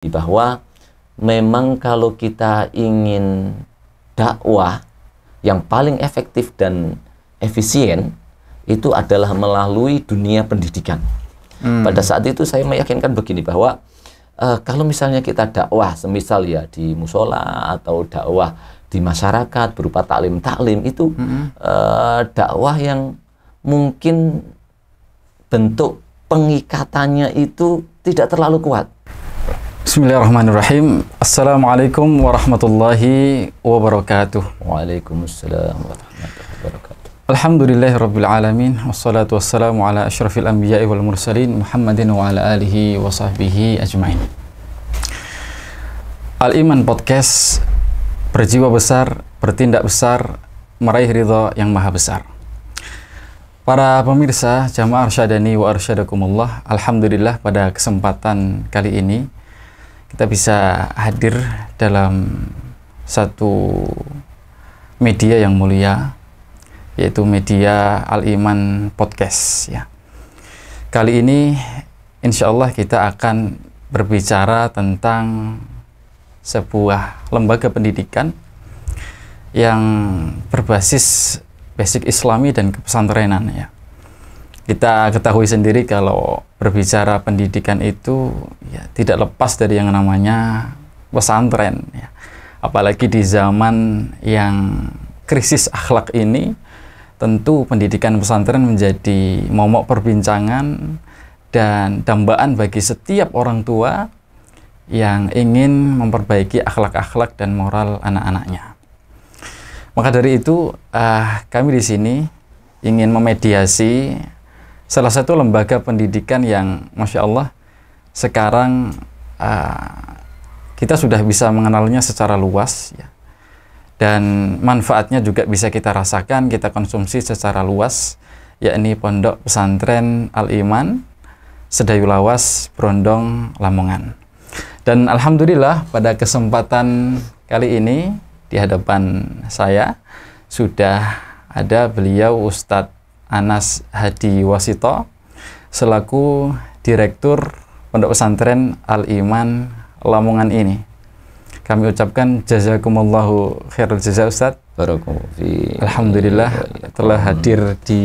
bahwa memang kalau kita ingin dakwah yang paling efektif dan efisien itu adalah melalui dunia pendidikan. Pada saat itu saya meyakinkan begini bahwa kalau misalnya kita dakwah semisal ya di musola atau dakwah di masyarakat berupa taklim itu dakwah yang mungkin bentuk pengikatannya itu tidak terlalu kuat. Bismillahirrahmanirrahim. Assalamualaikum warahmatullahi wabarakatuh. Waalaikumsalam warahmatullahi wabarakatuh. Alhamdulillahirabbil alamin wassalatu wassalamu ala asyrafil anbiya'i wal mursalin Muhammadin wa ala alihi wa sahbihi ajmain. Al-Iman Podcast, berjiwa besar, bertindak besar, meraih ridha yang maha besar. Para pemirsa Jamaah Arsyadani wa Arsyadakumullah, alhamdulillah pada kesempatan kali ini kita bisa hadir dalam satu media yang mulia, yaitu media Al-Iman Podcast ya. Kali ini insya Allah kita akan berbicara tentang sebuah lembaga pendidikan yang berbasis basic Islami dan kepesantrenan ya. Kita ketahui sendiri kalau berbicara pendidikan itu ya tidak lepas dari yang namanya pesantren ya. Apalagi di zaman yang krisis akhlak ini, tentu pendidikan pesantren menjadi momok perbincangan dan dambaan bagi setiap orang tua yang ingin memperbaiki akhlak-akhlak dan moral anak-anaknya. Maka dari itu kami di sini ingin memediasi salah satu lembaga pendidikan yang Masya Allah sekarang kita sudah bisa mengenalnya secara luas ya. Dan manfaatnya juga bisa kita rasakan, kita konsumsi secara luas, yakni Pondok Pesantren Al-Iman Sedayu Lawas, Brondong, Lamongan. Dan alhamdulillah pada kesempatan kali ini di hadapan saya sudah ada beliau Ustadz Anas Hadi Wasito selaku Direktur Pondok Pesantren Al-Iman Lamongan ini. Kami ucapkan jazakumullahu khairul jaza Ustadz. Alhamdulillah telah hadir di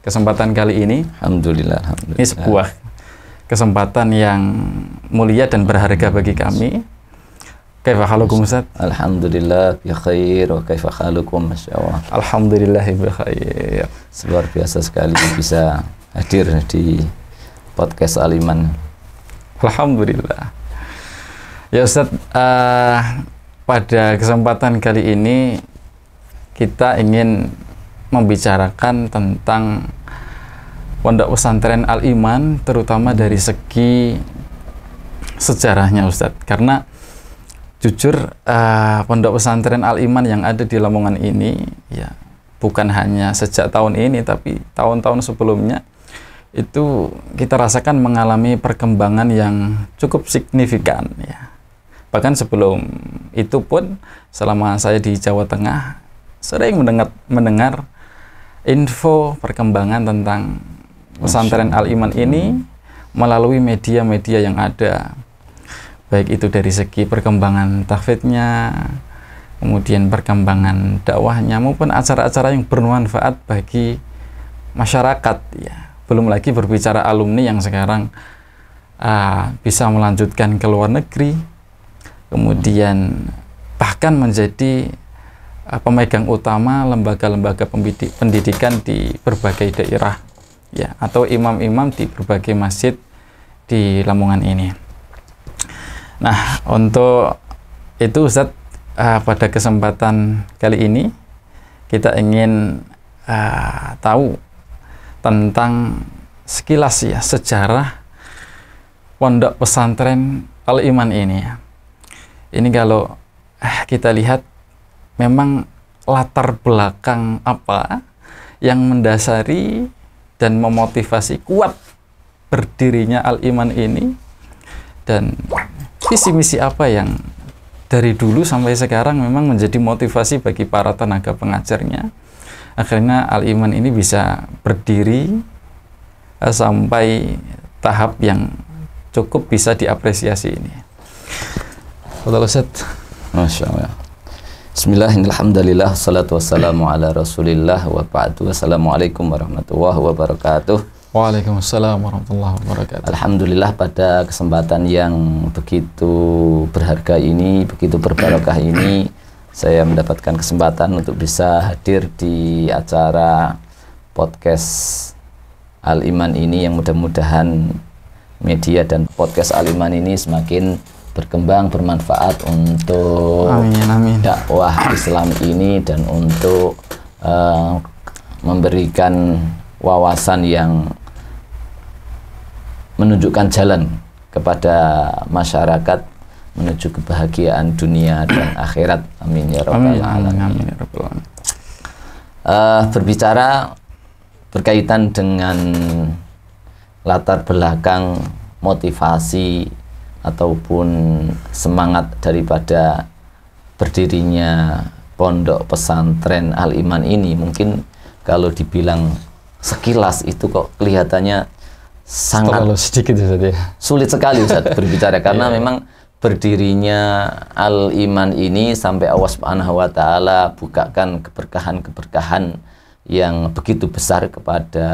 kesempatan kali ini. Alhamdulillah. Ini sebuah kesempatan yang mulia dan berharga bagi kami. Kaifa halukum Ustadz? Alhamdulillah bi khair wa kaifa halukum masyaallah. Alhamdulillah bi khair. Luar biasa sekali bisa hadir di podcast Al-Iman. Alhamdulillah. Ya Ustadz, pada kesempatan kali ini kita ingin membicarakan tentang Pondok Pesantren Al-Iman, terutama dari segi sejarahnya Ustadz. Karena jujur Pondok Pesantren Al-Iman yang ada di Lamongan ini ya bukan hanya sejak tahun ini, tapi tahun-tahun sebelumnya itu kita rasakan mengalami perkembangan yang cukup signifikan ya. Bahkan sebelum itu pun selama saya di Jawa Tengah sering mendengar info perkembangan tentang Pesantren Al-Iman ini melalui media-media yang ada, baik itu dari segi perkembangan tahfidnya, kemudian perkembangan dakwahnya, maupun acara-acara yang bermanfaat bagi masyarakat ya. Belum lagi berbicara alumni yang sekarang bisa melanjutkan ke luar negeri, kemudian bahkan menjadi pemegang utama lembaga-lembaga pendidikan di berbagai daerah ya, atau imam-imam di berbagai masjid di Lamongan ini. Nah, untuk itu Ustadz, pada kesempatan kali ini kita ingin tahu tentang sekilas ya sejarah Pondok Pesantren Al-Iman ini ya. Ini kalau kita lihat memang latar belakang apa yang mendasari dan memotivasi kuat berdirinya Al-Iman ini, dan visi misi apa yang dari dulu sampai sekarang memang menjadi motivasi bagi para tenaga pengajarnya. Akhirnya Al-Iman ini bisa berdiri sampai tahap yang cukup bisa diapresiasi ini. Fadhal Ustaz. Masya Allah. Bismillahirrahmanirrahim. Salatu wassalamu ala rasulillah wa ba'du. Wassalamualaikum warahmatullahi wabarakatuh. Waalaikumsalam warahmatullahi wabarakatuh. Alhamdulillah, pada kesempatan yang begitu berharga ini, begitu berbarokah ini, saya mendapatkan kesempatan untuk bisa hadir di acara podcast Al-Iman ini, yang mudah-mudahan media dan podcast Al-Iman ini semakin berkembang, bermanfaat untuk Amin. dakwah Islam ini dan untuk memberikan wawasan yang menunjukkan jalan kepada masyarakat menuju kebahagiaan dunia dan akhirat. Amin ya rabbal alamin. Berbicara berkaitan dengan latar belakang, motivasi ataupun semangat daripada berdirinya pondok pesantren Al-Iman ini, mungkin kalau dibilang sekilas itu kok kelihatannya sangat sedikit Ustaz, ya. Sulit sekali Ustaz berbicara, karena memang berdirinya Al-Iman ini sampai Allah Subhanahu wa taala bukakan keberkahan-keberkahan yang begitu besar kepada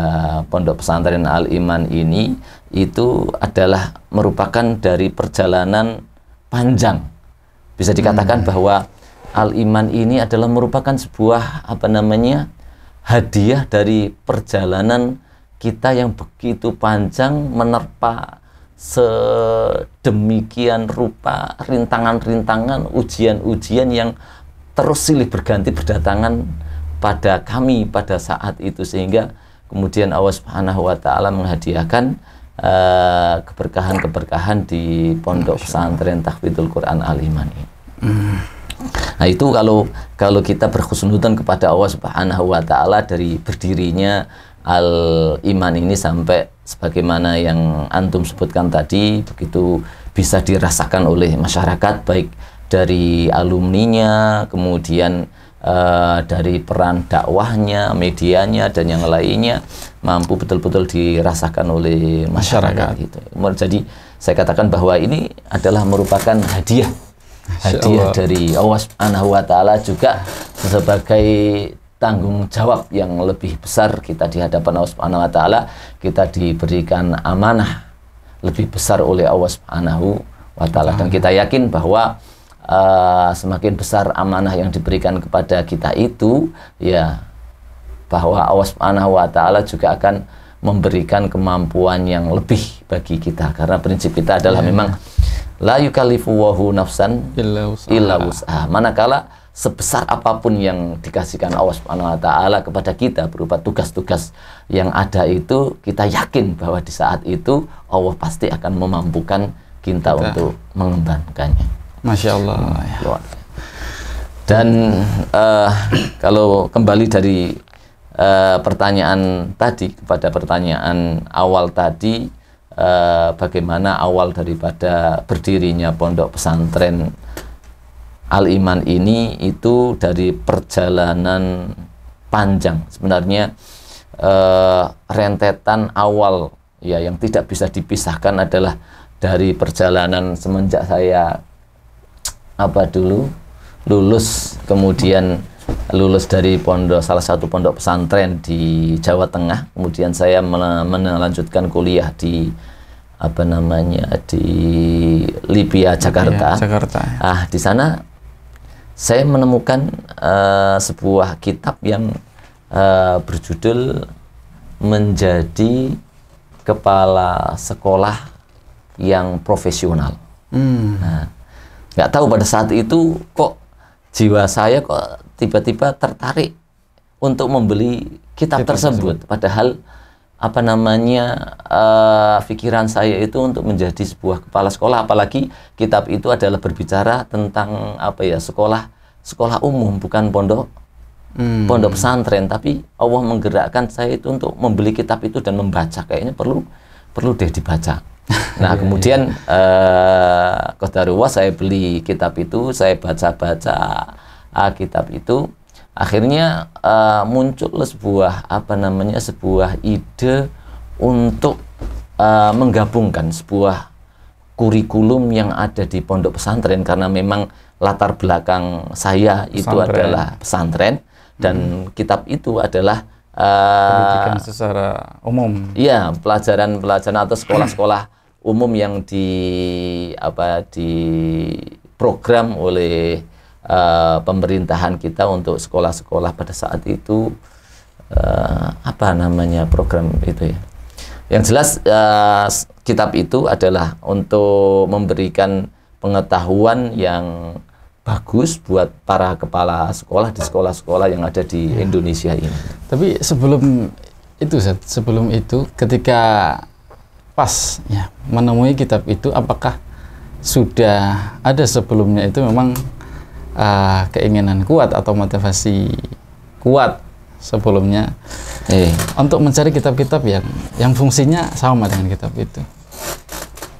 pondok pesantren Al-Iman ini, itu adalah merupakan dari perjalanan panjang. Bisa dikatakan bahwa Al-Iman ini adalah merupakan sebuah hadiah dari perjalanan kita yang begitu panjang, menerpa sedemikian rupa rintangan-rintangan, ujian-ujian yang terus silih berganti berdatangan pada kami pada saat itu, sehingga kemudian Allah Subhanahu wa taala menghadiahkan keberkahan-keberkahan di pondok pesantren Tahfidzul Quran Al-Iman ini. Nah, itu kalau kita berhusnudzon kepada Allah Subhanahu wa taala dari berdirinya Al-Iman ini sampai sebagaimana yang antum sebutkan tadi, begitu bisa dirasakan oleh masyarakat, baik dari alumninya, kemudian dari peran dakwahnya, medianya, dan yang lainnya, mampu betul-betul dirasakan oleh masyarakat. Gitu. Jadi saya katakan bahwa ini adalah merupakan hadiah dari Allah Subhanahu wa taala, juga sebagai tanggung jawab yang lebih besar kita di hadapan Allah Subhanahu wa taala. Kita diberikan amanah lebih besar oleh Allah Subhanahu wa taala, dan kita yakin bahwa semakin besar amanah yang diberikan kepada kita itu, ya, bahwa Allah Subhanahu wa taala juga akan memberikan kemampuan yang lebih bagi kita, karena prinsip kita adalah memang la yukallifu Allahu nafsan illa wus'aha. Manakala sebesar apapun yang dikasihkan Allah Subhanahu wa taala kepada kita berupa tugas-tugas yang ada itu, kita yakin bahwa di saat itu Allah pasti akan memampukan kita untuk mengembangkannya. Masya Allah. Dan kalau kembali dari pertanyaan tadi kepada pertanyaan awal tadi, bagaimana awal daripada berdirinya pondok pesantren Al-Iman ini, itu dari perjalanan panjang sebenarnya. Rentetan awal ya yang tidak bisa dipisahkan adalah dari perjalanan semenjak saya lulus, kemudian lulus dari salah satu pondok pesantren di Jawa Tengah, kemudian saya melanjutkan kuliah di di Libya, Jakarta. Di sana saya menemukan sebuah kitab yang berjudul Menjadi Kepala Sekolah yang Profesional. Nah, nggak tahu pada saat itu kok jiwa saya kok tiba-tiba tertarik untuk membeli kitab tersebut. Padahal pikiran saya itu untuk menjadi sebuah kepala sekolah, apalagi kitab itu adalah berbicara tentang sekolah umum, bukan pondok pesantren. Tapi Allah menggerakkan saya itu untuk membeli kitab itu dan membaca. Kayaknya perlu deh dibaca. Nah, kemudian qadarullah saya beli kitab itu, saya baca kitab itu. Akhirnya muncul sebuah sebuah ide untuk menggabungkan sebuah kurikulum yang ada di pondok pesantren, karena memang latar belakang saya itu adalah pesantren, dan kitab itu adalah pendidikan secara umum. Iya, pelajaran-pelajaran atau sekolah-sekolah umum yang di program oleh pemerintahan kita untuk sekolah-sekolah pada saat itu, apa namanya program itu ya. Yang jelas kitab itu adalah untuk memberikan pengetahuan yang bagus buat para kepala sekolah di sekolah-sekolah yang ada di Indonesia ini. Tapi sebelum itu, Ustaz, sebelum itu ketika pas ya menemui kitab itu, apakah sudah ada sebelumnya itu memang keinginan kuat atau motivasi kuat sebelumnya untuk mencari kitab-kitab yang fungsinya sama dengan kitab itu?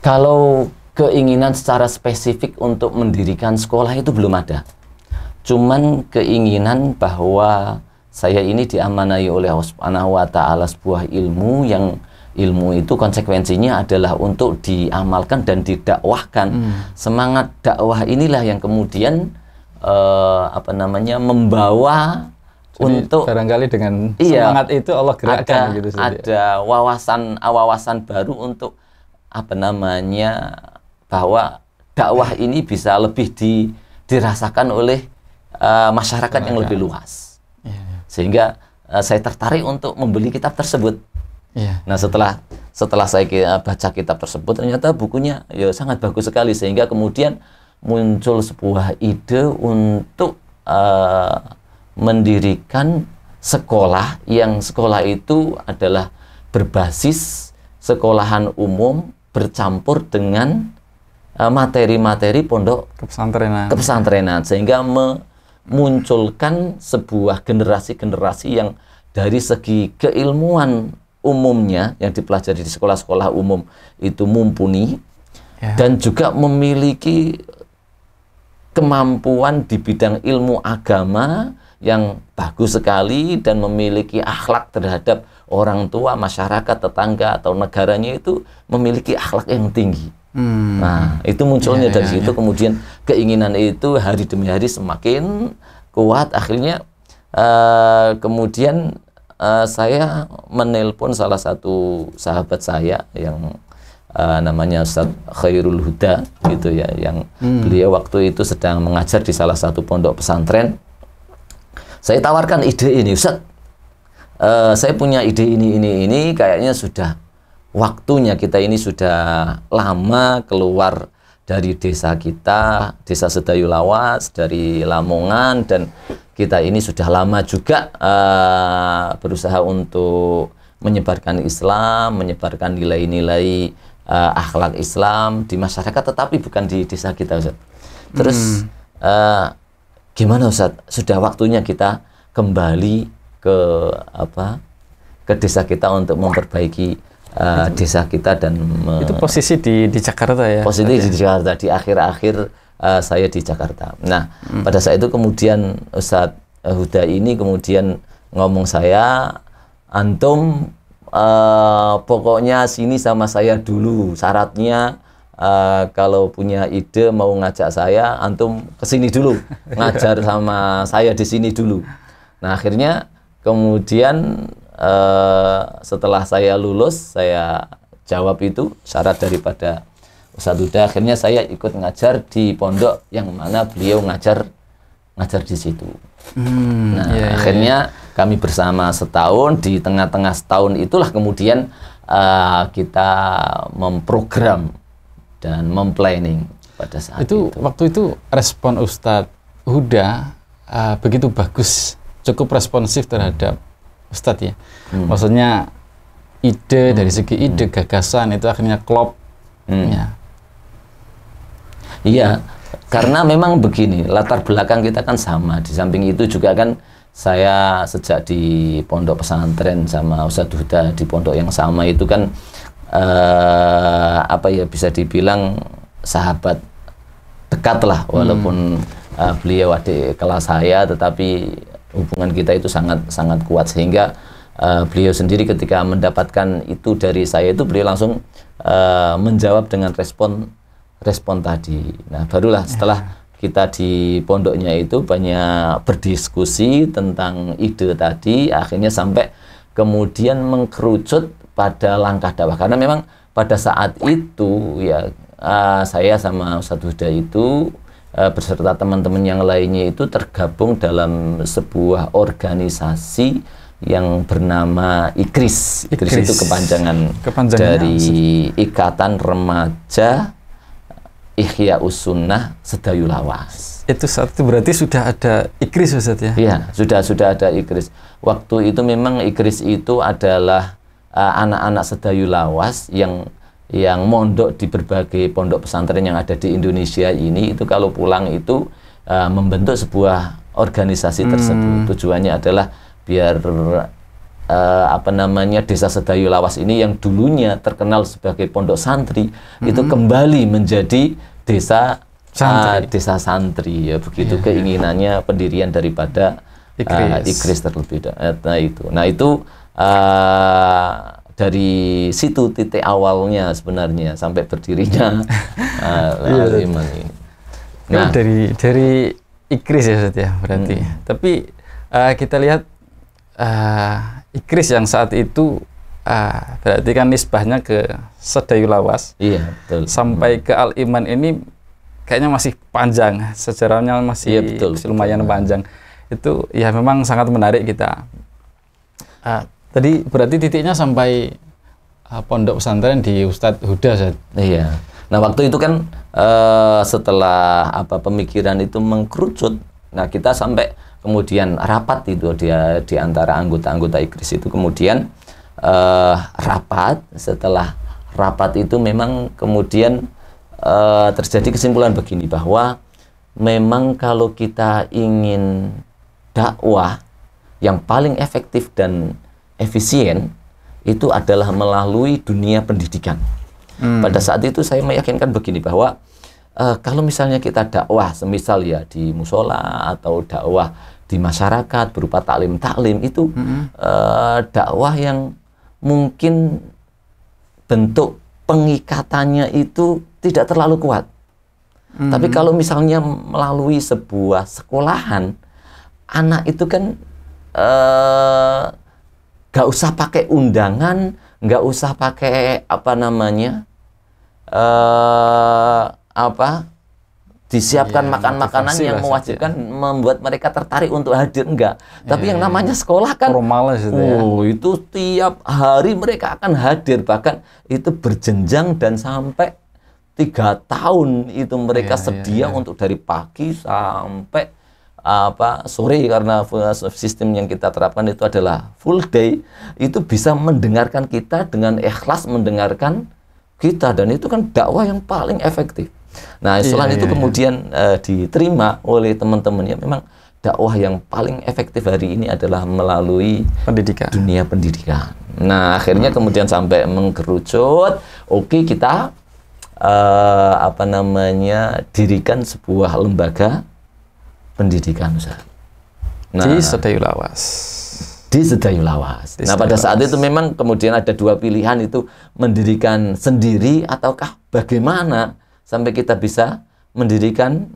Kalau keinginan secara spesifik untuk mendirikan sekolah itu belum ada. Cuman keinginan bahwa saya ini diamanai oleh Allah Subhanahu wa Ta'ala sebuah ilmu, yang ilmu itu konsekuensinya adalah untuk diamalkan dan didakwahkan. Semangat dakwah inilah yang kemudian membawa. Jadi, untuk barangkali dengan semangat itu Allah gerakkan gitu. Ada wawasan baru untuk bahwa dakwah ini bisa lebih dirasakan oleh masyarakat yang lebih luas. Sehingga saya tertarik untuk membeli kitab tersebut. Nah, setelah saya baca kitab tersebut, ternyata bukunya ya sangat bagus sekali, sehingga kemudian muncul sebuah ide untuk mendirikan sekolah, yang sekolah itu adalah berbasis sekolahan umum bercampur dengan materi-materi pondok kepesantrenan, sehingga memunculkan sebuah generasi-generasi yang dari segi keilmuan umumnya yang dipelajari di sekolah-sekolah umum itu mumpuni, dan juga memiliki kemampuan di bidang ilmu agama yang bagus sekali, dan memiliki akhlak terhadap orang tua, masyarakat, tetangga, atau negaranya itu memiliki akhlak yang tinggi. Nah, itu munculnya dari situ. Kemudian keinginan itu hari demi hari semakin kuat. Akhirnya kemudian saya menelpon salah satu sahabat saya yang namanya Ustaz Khairul Huda gitu ya, yang beliau waktu itu sedang mengajar di salah satu pondok pesantren. Saya tawarkan ide ini, Ustaz, saya punya ide ini kayaknya sudah waktunya, kita ini sudah lama keluar dari desa kita, desa Sedayu Lawas, dari Lamongan, dan kita ini sudah lama juga berusaha untuk menyebarkan Islam, menyebarkan nilai-nilai akhlak Islam di masyarakat, tetapi bukan di desa kita, Ustaz. Terus gimana, Ustaz? Sudah waktunya kita kembali ke desa kita untuk memperbaiki desa kita, dan itu posisi di Jakarta ya? Posisi di Jakarta, di akhir-akhir saya di Jakarta. Nah, pada saat itu kemudian Ustaz Huda ini kemudian ngomong saya, antum pokoknya sini sama saya dulu, syaratnya kalau punya ide mau ngajak saya, antum kesini dulu, ngajar sama saya di sini dulu. Nah, akhirnya kemudian setelah saya lulus, saya jawab itu syarat daripada Ustadz Huda. Akhirnya saya ikut ngajar di pondok yang mana beliau ngajar di situ. Akhirnya kami bersama setahun. Di tengah-tengah setahun itulah kemudian kita memprogram dan memplanning pada saat itu. Waktu itu respon Ustadz Huda begitu bagus, cukup responsif terhadap Ustadz ya. Maksudnya ide dari segi ide, gagasan itu akhirnya klop. Iya, karena memang begini, latar belakang kita kan sama. Di samping itu juga kan saya sejak di pondok pesantren sama Ustadz Huda di pondok yang sama itu kan bisa dibilang sahabat dekat lah, walaupun beliau adik kelas saya, tetapi hubungan kita itu sangat kuat, sehingga beliau sendiri ketika mendapatkan itu dari saya itu beliau langsung menjawab dengan respon respon tadi. Nah, barulah setelah kita di pondoknya itu banyak berdiskusi tentang ide tadi, akhirnya sampai kemudian mengkerucut pada langkah dakwah. Karena memang pada saat itu ya saya sama Ustadz Huda itu beserta teman-teman yang lainnya itu tergabung dalam sebuah organisasi yang bernama IKRIS. IKRIS itu kepanjangan dari Ikatan Remaja Ihya Usunnah Sedayu Lawas. Itu satu berarti sudah ada IKRIS, Ustaz ya? Iya, sudah ada IKRIS. Waktu itu memang IKRIS itu adalah anak-anak Sedayu Lawas yang mondok di berbagai pondok pesantren yang ada di Indonesia ini, itu kalau pulang itu membentuk sebuah organisasi tersebut. Tujuannya adalah biar Desa Sedayu Lawas ini yang dulunya terkenal sebagai pondok santri itu kembali menjadi desa santri ya, begitu keinginannya pendirian daripada IKRIS terlebih dahulu. Nah itu dari situ titik awalnya sebenarnya sampai berdirinya Al-Iman ini. Nah, dari IKRIS ya Ustaz ya berarti. Tapi kita lihat IKRIS yang saat itu berarti kan nisbahnya ke Sedayu Lawas. Iya, betul. Sampai ke Al-Iman ini kayaknya masih panjang, sejarahnya masih lumayan panjang. Itu ya memang sangat menarik kita. Tadi berarti titiknya sampai pondok pesantren di Ustadz Huda, Ustaz. Iya. Nah, waktu itu kan setelah pemikiran itu mengkerucut, nah kita sampai kemudian rapat itu di antara anggota-anggota IKRIS itu kemudian rapat. Setelah rapat itu memang kemudian terjadi kesimpulan begini, bahwa memang kalau kita ingin dakwah yang paling efektif dan efisien itu adalah melalui dunia pendidikan. Pada saat itu saya meyakinkan begini, bahwa kalau misalnya kita dakwah semisal ya di musola atau dakwah di masyarakat berupa taklim itu dakwah yang mungkin bentuk pengikatannya itu tidak terlalu kuat. Tapi kalau misalnya melalui sebuah sekolahan, anak itu kan gak usah pakai undangan, gak usah pakai disiapkan makan-makanan yang mewajibkan membuat mereka tertarik untuk hadir, enggak. Tapi yang namanya sekolah kan itu tiap hari mereka akan hadir, bahkan itu berjenjang dan sampai 3 tahun itu mereka sedia untuk dari pagi sampai sore, karena sistem yang kita terapkan itu adalah full day, itu bisa mendengarkan kita dengan ikhlas mendengarkan kita, dan itu kan dakwah yang paling efektif. Nah, selain itu kemudian diterima oleh teman-temannya, memang dakwah yang paling efektif hari ini adalah melalui dunia pendidikan. Nah, akhirnya kemudian sampai mengkerucut, kita dirikan sebuah lembaga pendidikan, Ustaz. Di Sedayu Lawas. Di Sedayu Lawas. Nah, pada saat itu memang kemudian ada 2 pilihan, itu mendirikan sendiri ataukah bagaimana sampai kita bisa mendirikan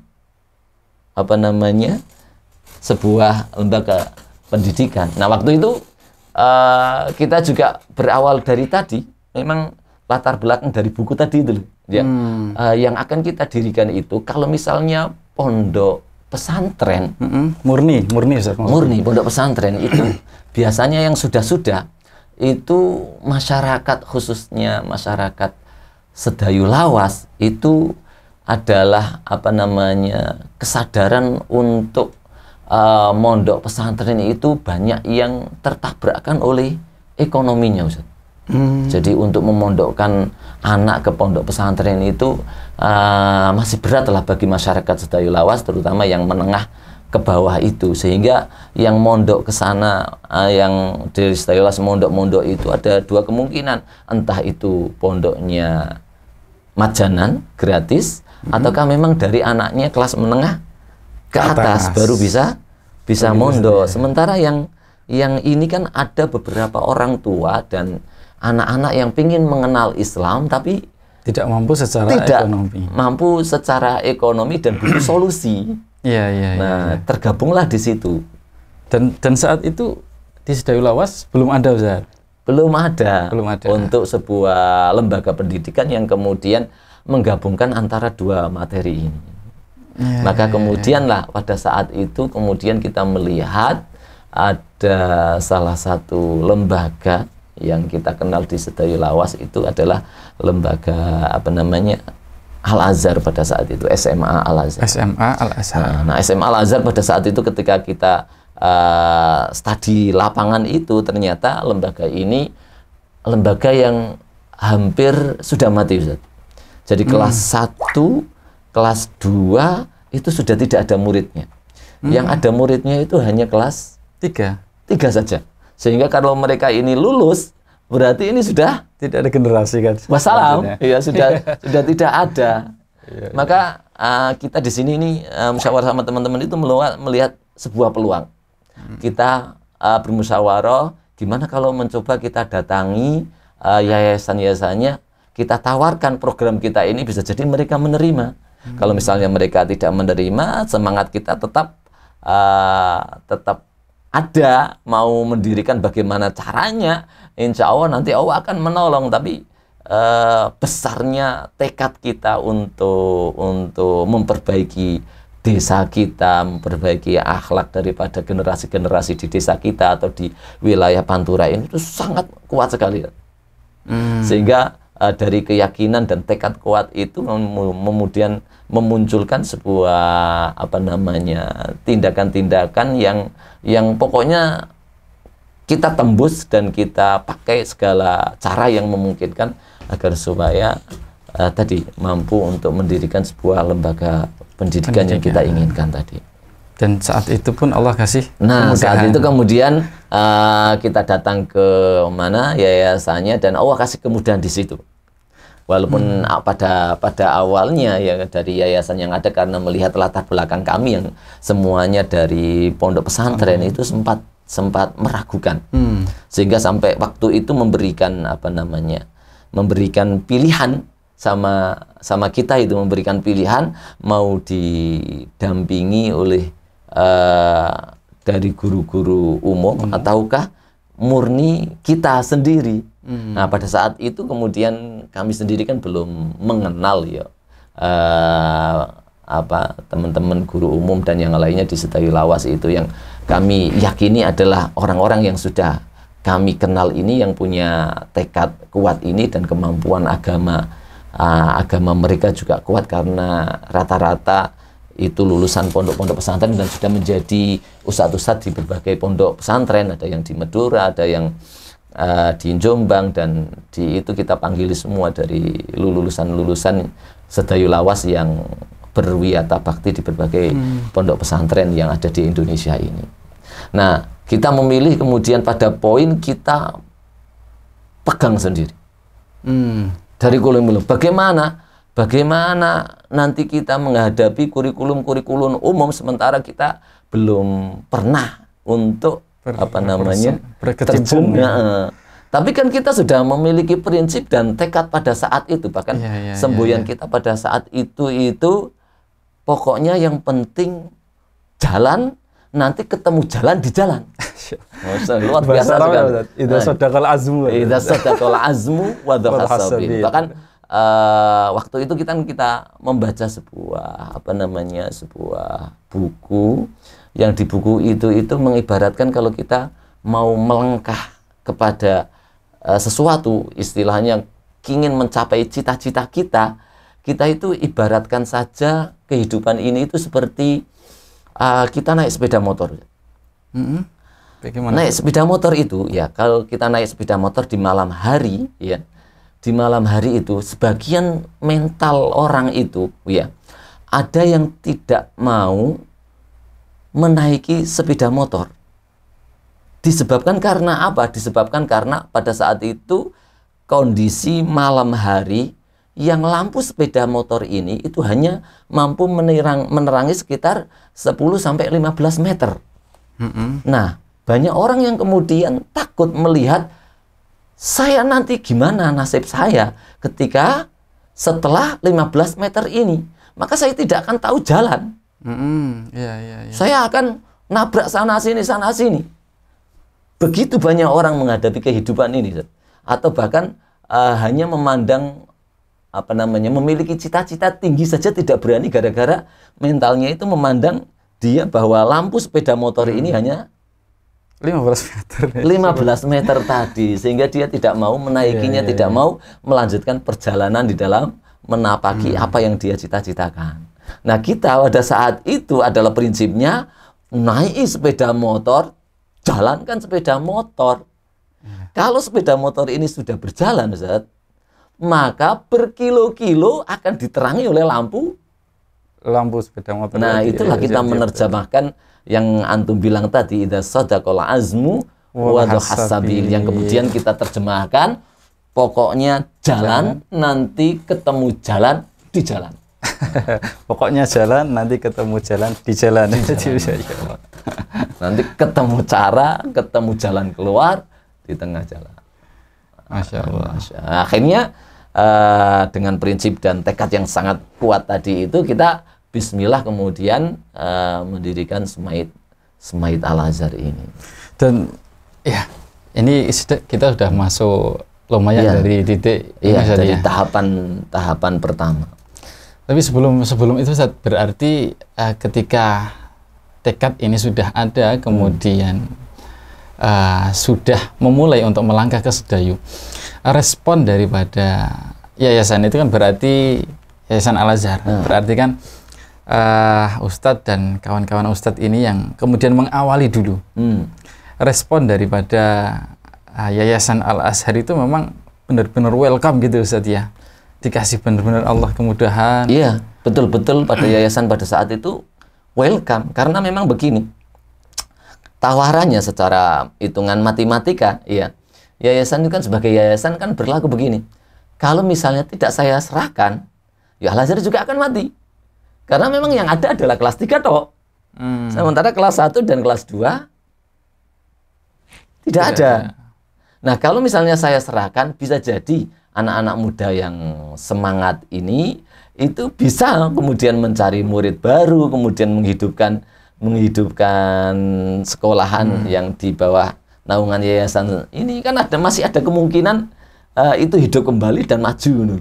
sebuah lembaga pendidikan. Nah, waktu itu kita juga berawal dari tadi, memang latar belakang dari buku tadi itu ya. Yang akan kita dirikan itu kalau misalnya pondok pesantren murni pondok pesantren itu biasanya yang sudah itu masyarakat, khususnya masyarakat Sedayu Lawas itu adalah kesadaran untuk mondok pesantren itu banyak yang tertabrakkan oleh ekonominya, Ustaz. Jadi untuk memondokkan anak ke pondok pesantren itu masih berat lah bagi masyarakat Sedayu Lawas, terutama yang menengah ke bawah itu, sehingga yang mondok ke sana, yang dari Sedayu Lawas mondok itu ada 2 kemungkinan, entah itu pondoknya majanan gratis, ataukah memang dari anaknya kelas menengah ke atas baru bisa mondok. Sementara yang ini kan ada beberapa orang tua dan anak-anak yang ingin mengenal Islam, tapi Tidak mampu secara tidak ekonomi. mampu secara ekonomi dan butuh solusi. Iya. Nah, tergabunglah di situ. Dan saat itu di Sedayu Lawas belum ada, Ustaz. Belum ada untuk sebuah lembaga pendidikan yang kemudian menggabungkan antara dua materi ini. Maka kemudian lah pada saat itu kemudian kita melihat ada salah satu lembaga yang kita kenal di Sedayu Lawas itu adalah lembaga Al-Azhar pada saat itu, SMA Al-Azhar. SMA Al-Azhar. Nah, SMA Al-Azhar pada saat itu ketika kita studi lapangan itu ternyata lembaga ini lembaga yang hampir sudah mati, Ustaz. Jadi kelas 1, kelas 2 itu sudah tidak ada muridnya. Yang ada muridnya itu hanya kelas 3 saja. Sehingga kalau mereka ini lulus, berarti ini sudah tidak ada generasi kan. Wassalam. Ya sudah tidak ada. Maka kita di sini nih musyawarah sama teman-teman itu melihat sebuah peluang. Kita bermusyawarah gimana kalau mencoba kita datangi yayasan-yayasannya, kita tawarkan program kita ini, bisa jadi mereka menerima. Kalau misalnya mereka tidak menerima, semangat kita tetap ada, mau mendirikan bagaimana caranya, insya Allah nanti Allah akan menolong. Tapi besarnya tekad kita untuk memperbaiki desa kita, memperbaiki akhlak daripada generasi-generasi di desa kita atau di wilayah Pantura ini itu sangat kuat sekali. Sehingga dari keyakinan dan tekad kuat itu kemudian memunculkan sebuah tindakan-tindakan yang pokoknya kita tembus dan kita pakai segala cara yang memungkinkan agar supaya tadi mampu untuk mendirikan sebuah lembaga pendidikan yang kita inginkan tadi. Dan saat itu pun Allah kasih kemudahan. Saat itu kemudian kita datang ke mana yayasannya dan Allah kasih kemudahan di situ. Walaupun pada awalnya ya dari yayasan yang ada, karena melihat latar belakang kami yang semuanya dari pondok pesantren itu sempat meragukan. Sehingga sampai waktu itu memberikan memberikan pilihan sama kita, itu memberikan pilihan mau didampingi oleh dari guru-guru umum ataukah murni kita sendiri. Nah, pada saat itu kemudian kami sendiri kan belum mengenal ya teman-teman guru umum dan yang lainnya di Sedayu Lawas itu, yang kami yakini adalah orang-orang yang sudah kami kenal ini, yang punya tekad kuat ini dan kemampuan agama mereka juga kuat, karena rata-rata itu lulusan pondok-pondok pesantren dan sudah menjadi ustadz-ustadz di berbagai pondok pesantren. Ada yang di Madura, ada yang di Jombang, dan di itu kita panggili semua dari lulusan-lulusan Sedayu Lawas yang berwiyata bakti di berbagai pondok pesantren yang ada di Indonesia ini. Nah, kita memilih kemudian pada poin kita pegang sendiri dari kurikulum. Bagaimana nanti kita menghadapi kurikulum umum sementara kita belum pernah untuk berkecimpung. Tapi kan kita sudah memiliki prinsip dan tekad pada saat itu, bahkan semboyan kita pada saat itu pokoknya yang penting jalan, nanti ketemu jalan di jalan. Luar biasa sekali. Idza sadaqal azmu wa dhahasabi. Bahkan waktu itu kita membaca sebuah sebuah buku, yang di buku itu mengibaratkan kalau kita mau melangkah kepada sesuatu, istilahnya ingin mencapai cita-cita kita itu ibaratkan saja kehidupan ini itu seperti kita naik sepeda motor. Bagaimana? Naik sepeda motor itu ya, kalau kita naik sepeda motor di malam hari ya, di malam hari itu sebagian mental orang itu ya, ada yang tidak mau menaiki sepeda motor. Disebabkan karena apa? Disebabkan karena pada saat itu kondisi malam hari yang lampu sepeda motor ini itu hanya mampu menerangi sekitar 10-15 meter. Nah, banyak orang yang kemudian takut melihat, saya nanti gimana nasib saya ketika setelah 15 meter ini, maka saya tidak akan tahu jalan. Iya. Saya akan nabrak sana sini. Begitu banyak orang menghadapi kehidupan ini, atau bahkan hanya memandang memiliki cita-cita tinggi saja tidak berani gara-gara mentalnya itu memandang dia bahwa lampu sepeda motor ini hanya 15 meter. 15 meter tadi, sehingga dia tidak mau menaikinya, tidak mau melanjutkan perjalanan di dalam menapaki apa yang dia cita-citakan. Nah, kita pada saat itu adalah prinsipnya naik sepeda motor, jalankan sepeda motor. Kalau sepeda motor ini sudah berjalan, Ustaz, maka berkilo-kilo akan diterangi oleh lampu sepeda motor. Nah, itulah kita menerjemahkan yang antum bilang tadi, idza sadaqal azmu wa hasabil, yang kemudian kita terjemahkan pokoknya jalan nanti ketemu jalan di jalan. Pokoknya jalan nanti ketemu jalan di jalan. Nanti ketemu cara, ketemu jalan keluar di tengah jalan. Masya Allah. Akhirnya dengan prinsip dan tekad yang sangat kuat tadi itu, kita bismillah kemudian mendirikan Semaid Al-Azhar ini. Dan ya, ini kita sudah masuk lumayan dari titik dari tahapan pertama. Tapi sebelum itu, Ustaz, berarti ketika tekad ini sudah ada, kemudian sudah memulai untuk melangkah ke Sedayu, respon daripada yayasan itu kan berarti Yayasan Al-Azhar, berarti kan Ustadz dan kawan-kawan Ustadz ini yang kemudian mengawali dulu. Respon daripada Yayasan Al-Azhar itu memang benar-benar welcome gitu, Ustadz ya. Dikasih benar-benar Allah kemudahan. Iya, betul-betul pada yayasan pada saat itu welcome, karena memang begini. Tawarannya secara hitungan matematika, yayasan itu kan sebagai yayasan kan berlaku begini. Kalau misalnya tidak saya serahkan, ya Al-Azhar juga akan mati. Karena memang yang ada adalah kelas 3 toh. Sementara kelas 1 dan kelas 2 tidak ada. Nah, kalau misalnya saya serahkan, bisa jadi anak-anak muda yang semangat ini itu bisa kemudian mencari murid baru, kemudian menghidupkan sekolahan yang di bawah naungan yayasan ini, kan masih ada kemungkinan itu hidup kembali dan maju.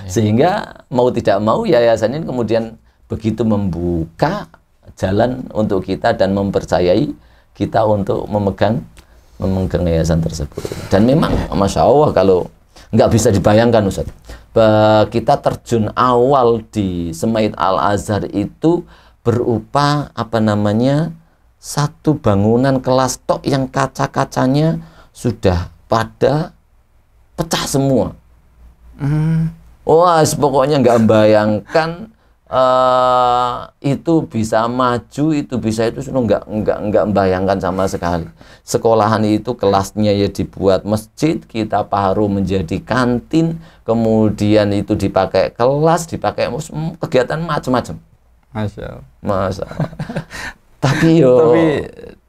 Sehingga mau tidak mau yayasan ini kemudian begitu membuka jalan untuk kita dan mempercayai kita untuk memegang yayasan tersebut. Dan memang Masya Allah, kalau nggak bisa dibayangkan, Ustaz, kita terjun awal di Semaid Al-Azhar itu berupa satu bangunan kelas tok yang kaca-kacanya sudah pada pecah semua. Wah, pokoknya nggak membayangkan itu bisa maju, itu bisa itu, nggak membayangkan sama sekali. Sekolahan itu kelasnya ya dibuat masjid, kita paruh menjadi kantin, kemudian itu dipakai kelas, dipakai kegiatan macam-macam. Masya Allah. Tapi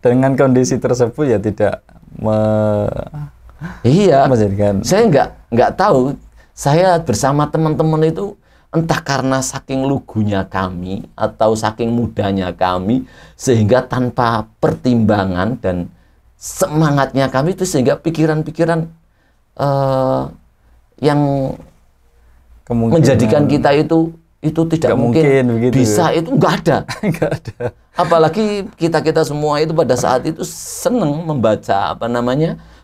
dengan kondisi tersebut ya tidak menjadikan. Saya nggak tahu. Saya bersama teman-teman itu, entah karena saking lugunya kami atau saking mudanya kami, sehingga tanpa pertimbangan dan semangatnya kami itu, sehingga pikiran-pikiran yang menjadikan kita itu tidak mungkin bisa, itu nggak ada. Apalagi kita semua itu pada saat itu senang membaca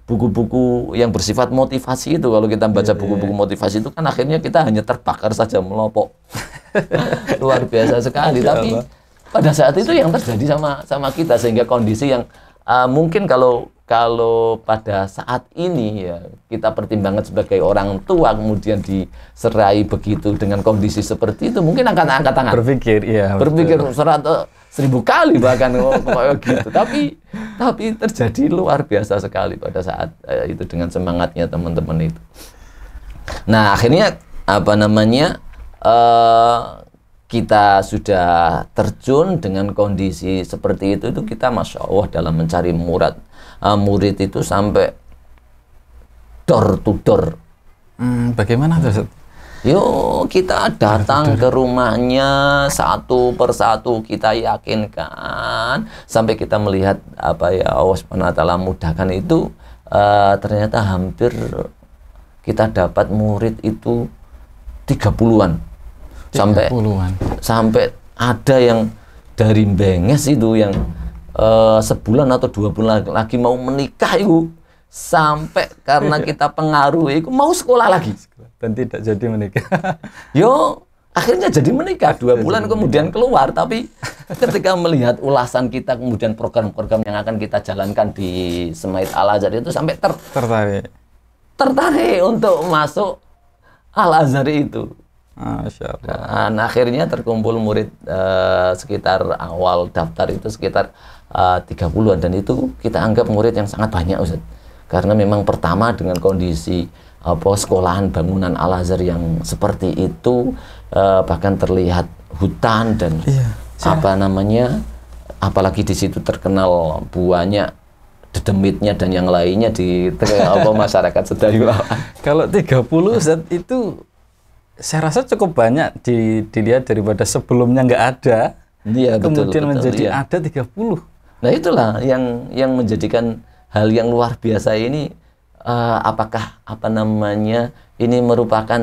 buku-buku yang bersifat motivasi itu. Kalau kita baca buku-buku motivasi itu kan akhirnya kita hanya terbakar saja, melopok. Luar biasa sekali. Tapi pada saat itu yang terjadi sama kita, sehingga kondisi yang mungkin kalau pada saat ini ya kita pertimbangkan sebagai orang tua, kemudian diserai begitu dengan kondisi seperti itu, mungkin akan angkat tangan. Berpikir 100.000 kali bahkan gitu. Tapi terjadi luar biasa sekali pada saat itu dengan semangatnya teman-teman itu. Nah, akhirnya kita sudah terjun dengan kondisi seperti itu kita Masya Allah dalam mencari murid itu sampai door to door. Bagaimana tuh? Yuk kita datang ke rumahnya satu persatu, kita yakinkan sampai kita melihat apa ya Allah Subhanahu wa taala mudahkan itu, ternyata hampir kita dapat murid itu 30-an. Sampai ada yang dari Benges itu yang sebulan atau 2 bulan lagi mau menikah itu, sampai karena kita pengaruh itu mau sekolah lagi dan tidak jadi menikah. Yo, akhirnya jadi menikah 2 bulan kemudian keluar. Tapi ketika melihat ulasan kita, kemudian program-program yang akan kita jalankan di Semait Al-Azhar itu sampai tertarik untuk masuk Al-Azhar itu. Masya Allah. Nah, akhirnya terkumpul murid sekitar awal daftar itu sekitar 30-an, dan itu kita anggap murid yang sangat banyak, Ustaz. Karena memang pertama dengan kondisi sekolahan bangunan Al-Azhar yang seperti itu, bahkan terlihat hutan dan apalagi di situ terkenal banyak dedemitnya dan yang lainnya di masyarakat Sedayu. Kalau 30 Ustaz itu saya rasa cukup banyak dilihat daripada sebelumnya nggak ada. Iya, kemudian betul, menjadi iya. ada 30. Nah, itulah yang menjadikan hal yang luar biasa ini. Apakah ini merupakan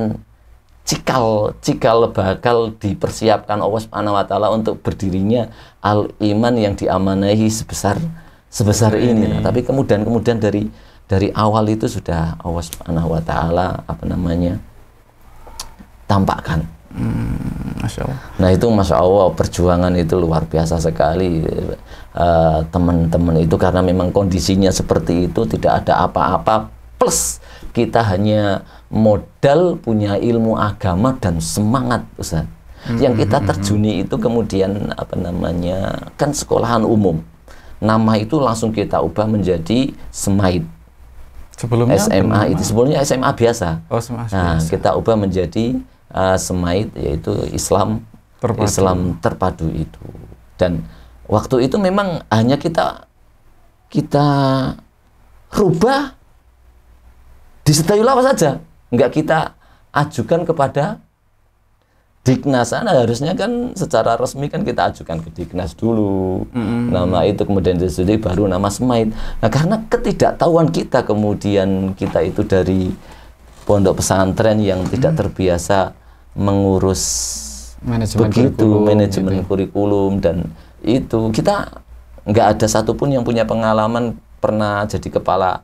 cikal bakal dipersiapkan Allah Subhanahu wa taala untuk berdirinya Al-Iman yang diamanahi sebesar ini. Nah, tapi kemudian dari awal itu sudah Allah Subhanahu wa taala tampakkan. Masya Allah. Nah, itu Masya Allah, perjuangan itu luar biasa sekali, teman-teman itu, karena memang kondisinya seperti itu, tidak ada apa-apa, plus kita hanya modal punya ilmu agama dan semangat, Ustaz. Yang kita terjuni itu kemudian kan sekolahan umum, nama itu langsung kita ubah menjadi Semait. Sebelumnya SMA itu sebelumnya SMA biasa. SMA Nah, biasa. kita ubah menjadi Semait, yaitu Islam terpadu itu. Dan waktu itu memang hanya kita rubah di Sedayu Lawas saja, nggak kita ajukan kepada Diknas. Nah, harusnya kan secara resmi kan kita ajukan ke Diknas dulu, nama itu, kemudian disetujui baru nama Semait. Nah, karena ketidaktahuan kita, kemudian kita itu dari pondok pesantren yang tidak terbiasa mengurus manajemen kurikulum, dan itu kita nggak ada satupun yang punya pengalaman pernah jadi kepala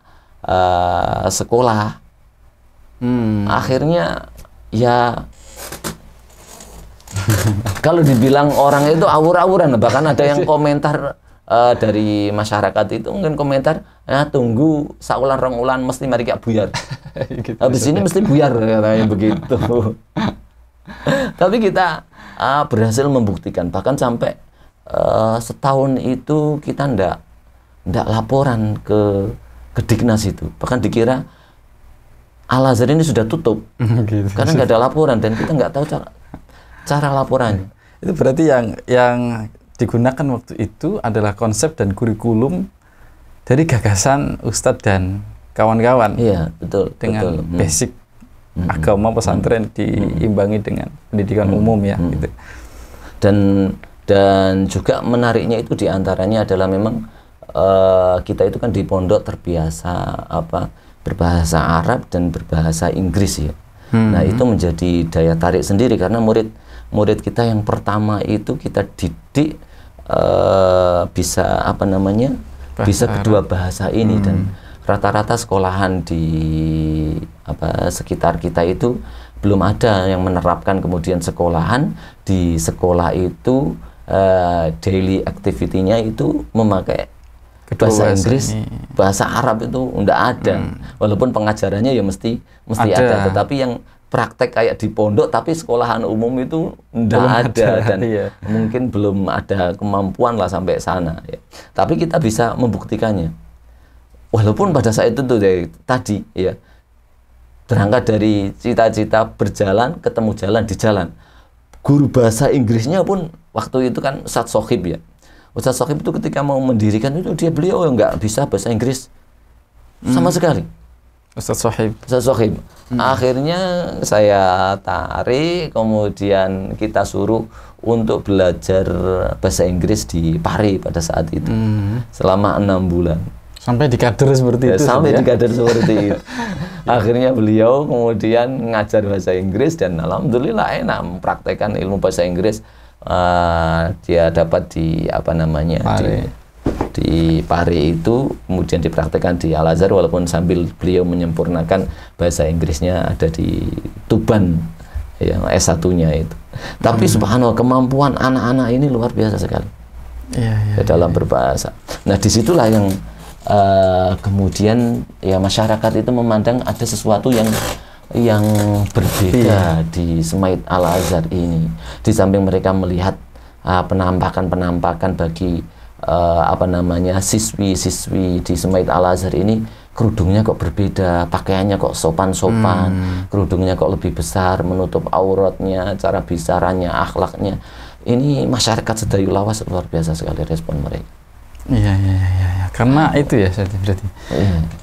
sekolah. Akhirnya ya kalau dibilang orang itu awur-awuran, bahkan ada yang komentar dari masyarakat itu mungkin komentar, tunggu saulan rongulan mesti mari kayak buyar. Gitu, habis ini mesti buyar, katanya begitu. Tapi kita berhasil membuktikan, bahkan sampai setahun itu kita ndak laporan ke Diknas itu, bahkan dikira Al-Azhar ini sudah tutup gitu. Karena nggak ada laporan dan kita nggak tahu cara laporannya. Itu berarti yang digunakan waktu itu adalah konsep dan kurikulum dari gagasan Ustadz dan kawan-kawan. Iya, betul. Dengan basic agama pesantren diimbangi dengan pendidikan umum ya. Gitu. Dan juga menariknya itu diantaranya adalah memang kita itu kan di pondok terbiasa berbahasa Arab dan berbahasa Inggris ya. Nah, itu menjadi daya tarik sendiri karena murid kita yang pertama itu kita didik bisa bisa kedua bahasa ini, dan rata-rata sekolahan di sekitar kita itu belum ada yang menerapkan kemudian sekolahan di sekolah itu daily activity-nya itu memakai bahasa Inggris, bahasa Arab itu enggak ada. Walaupun pengajarannya ya mesti ada, tetapi yang praktek kayak di pondok tapi sekolahan umum itu enggak ada, dan mungkin belum ada kemampuan lah sampai sana ya. Tapi kita bisa membuktikannya. Walaupun pada saat itu tadi ya, berangkat dari cita-cita berjalan, ketemu jalan di jalan. Guru bahasa Inggrisnya pun waktu itu kan Ustadz Sohib ya. Ustadz Sohib itu ketika mau mendirikan itu beliau nggak bisa bahasa Inggris sama sekali. Ustadz Sohib. Ustadz Sohib. Akhirnya saya tarik, kemudian kita suruh untuk belajar bahasa Inggris di Pare pada saat itu selama 6 bulan. Sampai dikader seperti itu. Sampai dikader seperti itu. Akhirnya beliau kemudian ngajar bahasa Inggris dan alhamdulillah enak mempraktekkan ilmu bahasa Inggris. Dia dapat di apa namanya di Pare itu, kemudian dipraktekkan di Al Azhar, walaupun sambil beliau menyempurnakan bahasa Inggrisnya ada di Tuban yang S1-nya itu. Tapi subhanallah, kemampuan anak-anak ini luar biasa sekali dalam berbahasa. Nah, disitulah yang kemudian ya masyarakat itu memandang ada sesuatu yang berbeda di Semaid Al Azhar ini. Di samping mereka melihat penampakan-penampakan bagi apa namanya siswi-siswi di Semaid Al Azhar ini, kerudungnya kok berbeda, pakaiannya kok sopan-sopan, kerudungnya kok lebih besar, menutup auratnya, cara bicaranya, akhlaknya. Ini masyarakat Sedayu Lawas luar biasa sekali respon mereka. Iya. Karena itu ya berarti.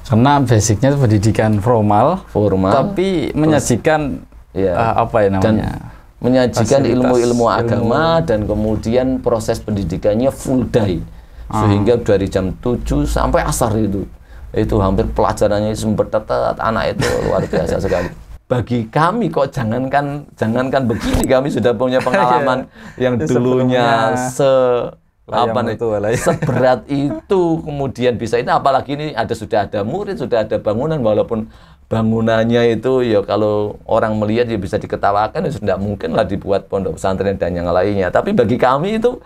Karena basicnya pendidikan formal, tapi menyajikan apa ya namanya? Dan menyajikan ilmu-ilmu agama dan kemudian proses pendidikannya full day. Sehingga dari jam 7 sampai asar itu hampir pelajarannya sempetetet, anak itu luar biasa sekali. Bagi kami kok jangankan begini, kami sudah punya pengalaman yang dulunya seberat itu, kemudian bisa ini, apalagi ini sudah ada murid, sudah ada bangunan, walaupun bangunannya itu ya kalau orang melihat ya bisa diketawakan, ya sudah mungkin lah dibuat pondok pesantren dan yang lainnya. Tapi bagi kami itu